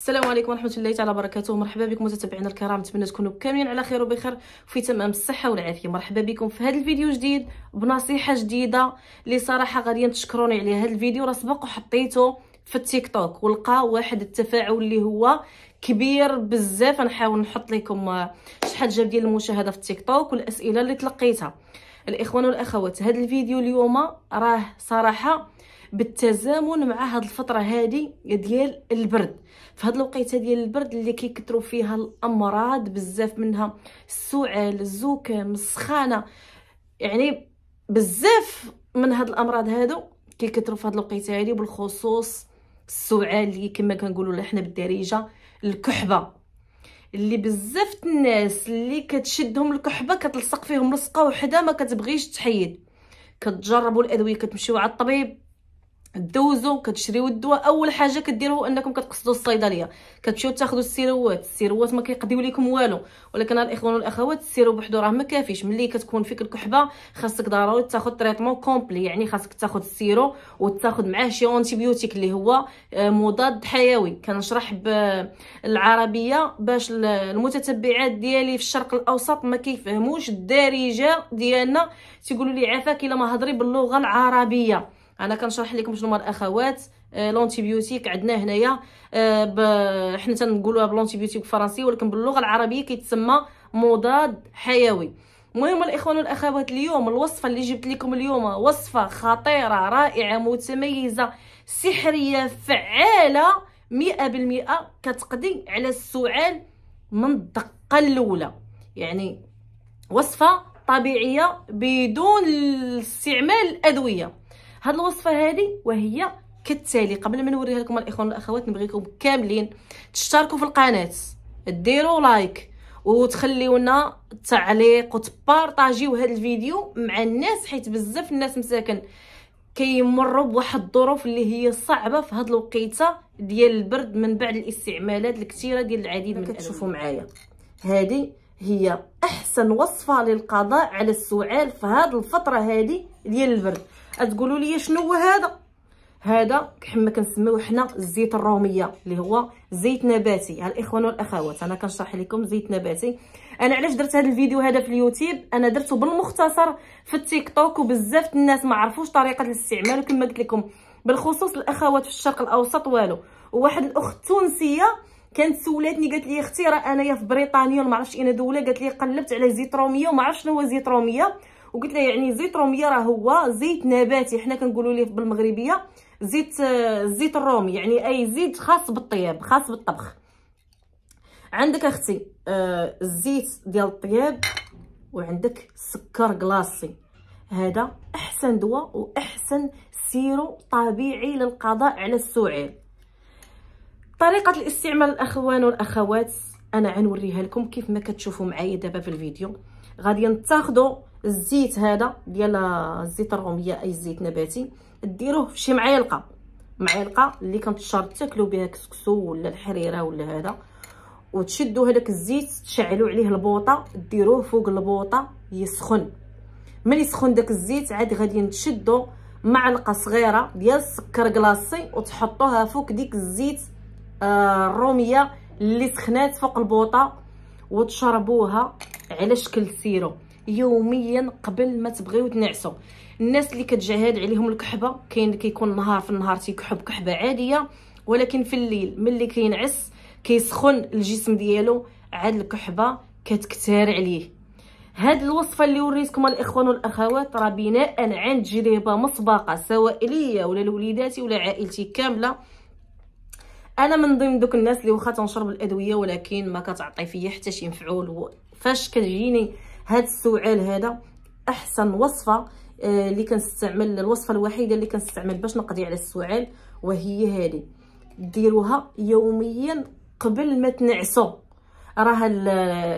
السلام عليكم ورحمه الله تعالى وبركاته. مرحبا بكم متابعينا الكرام، نتمنى تكونوا كاملين على خير وبخير وفي تمام الصحه والعافيه. مرحبا بكم في هذا الفيديو جديد بنصيحه جديده اللي صراحه غادي تشكروني عليها. هذا الفيديو راه سبق وحطيته في التيك توك ولقى واحد التفاعل اللي هو كبير بزاف. نحاول نحط لكم شحال جاب ديال المشاهده في التيك توك والاسئله اللي تلقيتها. الاخوان والاخوات، هذا الفيديو اليوم راه صراحه بالتزامن مع هاد الفتره هذه ديال البرد. في هاد الوقيته ديال البرد اللي كيكثروا فيها الامراض بزاف منها، السعال، الزكام، السخانه، يعني بزاف من هاد الامراض هادو كيكثروا في هاد الوقيته هذه، بالخصوص السعال اللي كما كنقولوا له حنا بالدارجه الكحبه، اللي بزاف الناس اللي كتشدهم الكحبه كتلصق فيهم لصقه وحده ما كتبغيش تحيد. كتجربوا الادويه، كتمشيو على الطبيب، دوزو، كتشريو الدواء. اول حاجه كديروا انكم كتقصدوا الصيدليه، كتمشيو تاخذوا السيروات ما كيقضيو لكم والو. ولكن الاخوان والاخوات، السيرو بوحدو راه ما كافيش. ملي كتكون فيك الكحبه خاصك ضروري تاخذ تريطمون كومبلي، يعني خاصك تاخذ السيرو وتاخذ معاه شي انتيبيوتيك اللي هو مضاد حيوي. كنشرح بالعربيه باش المتتبعات ديالي في الشرق الاوسط ما كيفهموش الدارجه ديالنا، تيقولوا لي عافاك الا ما هضري باللغه العربيه. انا كنشرح لكم شنو هما الاخوات. لونتيبيوتيك عندنا هنايا حنا تنقولوها بلونتيبيوتيك بالفرنسي، ولكن باللغه العربيه كيتسمى مضاد حيوي. المهم الاخوان والاخوات، اليوم الوصفه اللي جبت لكم اليوم وصفه خطيره رائعه متميزه سحريه فعاله 100%، كتقضي على السعال من الدقه الاولى. يعني وصفه طبيعيه بدون استعمال الادويه. هاد الوصفه هذه وهي كالتالي. قبل ما نوريها لكم الاخوان والاخوات، نبغيكم كاملين تشتركوا في القناه، ديروا لايك وتخليونا تعليق وتبارطاجيو هذا الفيديو مع الناس، حيت بزاف الناس مساكن كيمروا بواحد الظروف اللي هي صعبه في هاد الوقيته ديال البرد من بعد الاستعمالات الكثيره ديال العديد من الادويه. كتشوفوا معايا، هذه هي احسن وصفه للقضاء على السعال في هاد الفتره هذه ديال البرد. تقولوا لي شنو هو هذا كما كنسميوه حنا الزيت الروميه، اللي هو زيت نباتي. ها الاخوان والاخوات، انا كنشرح لكم زيت نباتي. انا علاش درت هذا الفيديو هذا في اليوتيوب؟ انا درته بالمختصر في التيك توك وبزاف الناس ما عرفوش طريقه الاستعمال، وكما قلت لكم بالخصوص الاخوات في الشرق الاوسط والو. وواحد الاخت تونسيه كانت سولاتني، قالت لي اختي راه انايا في بريطانيا وما عرفتش اين دوله، قالت لي قلبت على زيت روميه وما عرفتش شنو هو زيت روميه. وقلت لها يعني زيت روميه راه هو زيت نباتي، حنا كنقولوا ليه بالمغربيه الزيت الرومي، يعني اي زيت خاص بالطياب، خاص بالطبخ. عندك اختي الزيت ديال الطياب، وعندك السكر كلاصي. هذا احسن دواء واحسن سيرو طبيعي للقضاء على السعال. طريقه الاستعمال الاخوان والاخوات انا غنوريها لكم كيف ما كتشوفوا معايا دابا في الفيديو. غادي تاخذوا الزيت هذا ديال الزيت الروميه، اي زيت نباتي، ديروه في شي معلقه اللي كنتشرب تاكلوا بها كسكسو ولا الحريره ولا هذا، وتشدوا هذاك الزيت تشعلوا عليه البوطه، ديروه فوق البوطه يسخن. ملي يسخن داك الزيت عاد غادي تشدوا معلقه صغيره ديال السكر كلاصي وتحطوها فوق ديك الزيت الروميه اللي سخنات فوق البوطه، وتشربوها على شكل سيرو يوميا قبل ما تبغيو تنعسوا. الناس اللي كتجهد عليهم الكحبه، كاين اللي كيكون نهار في النهار تيكحب كحبه عاديه، ولكن في الليل ملي كينعس كيسخن الجسم ديالو، عاد الكحبه كتكثر عليه. هاد الوصفه اللي وريتكم الاخوان والاخوات راه بناء عن تجربه مسبقه، سواء ليا ولا لوليداتي ولا عائلتي كامله. انا من ضمن دوك الناس اللي واخا تنشرب الادويه ولكن ما كتعطي فيا حتى شي مفعول. فاش كتجيني هاد السعال هذا، احسن وصفه اللي كنستعمل، الوصفه الوحيده اللي كنستعمل باش نقضي على السعال وهي هذه. ديروها يوميا قبل ما تنعسوا، راه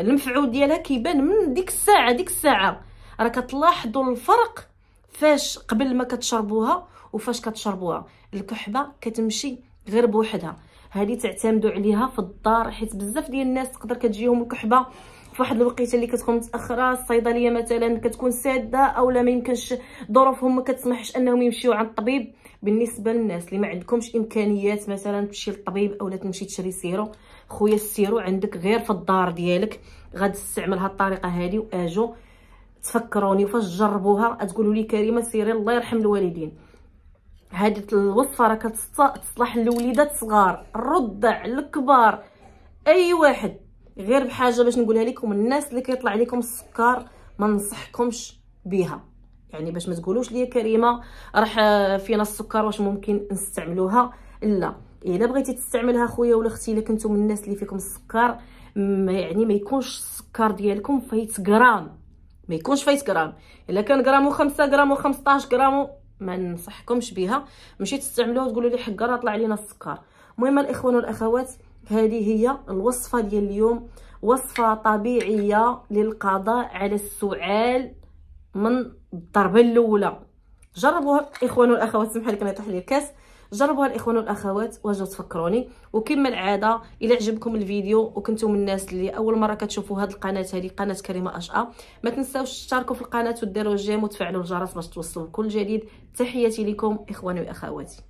المفعول ديالها كيبان من ديك الساعه. راه كتلاحظوا الفرق فاش قبل ما كتشربوها وفاش كتشربوها. الكحبه كتمشي غير بوحدها. هذه تعتمدوا عليها في الدار، حيت بزاف ديال الناس تقدر كتجيهم الكحبه في واحد الوقيته اللي كتكون متاخره، الصيدليه مثلا كتكون ساده، اولا ما يمكنش ظروفهم ما كتسمحش انهم يمشيو عند الطبيب. بالنسبه للناس اللي ما عندكمش امكانيات مثلا تمشي للطبيب اولا تمشي تشري سيرو، خويا السيرو عندك غير في الدار ديالك. غادي تستعمل هاد الطريقه هذه واجو تفكروني وفاش تجربوها تقولوا لي كريمه سيري الله يرحم الوالدين. هذه الوصفه راه كتصلح للوليدات الصغار، الرضع، الكبار، اي واحد. غير بحاجه باش نقولها لكم، الناس اللي كيطلع عليكم السكر ما ننصحكمش بها، يعني باش ما تقولوش لي كريمه راح فينا السكر واش ممكن نستعملوها. لا، الا بغيتي تستعملها خويا ولا اختي، الا كنتم من الناس اللي فيكم السكر، يعني ما يكونش السكر ديالكم فايت غرام، ما يكونش فايت غرام. الا كان غرام و5 غرام و15 غرام ما ننصحكمش بها، ماشي تستعملوها وتقولوا لي حق راه طلع علينا السكر. المهم الاخوان والاخوات، هذه هي الوصفه ديال اليوم، وصفه طبيعيه للقضاء على السعال من الضربه الاولى. جربوها الاخوان والاخوات، سمح لي كان يطيح لي الكاس. جربوها الاخوان والاخوات واجوا تفكروني. وكما العاده الى عجبكم الفيديو وكنتم من الناس اللي اول مره كتشوفوا هذه القناه، هذه قناه كريمه اشقى، ما تنساوش تشتركوا في القناه وديروا الجيم وتفعلوا الجرس باش توصلوا كل جديد. تحياتي لكم اخواني واخواتي.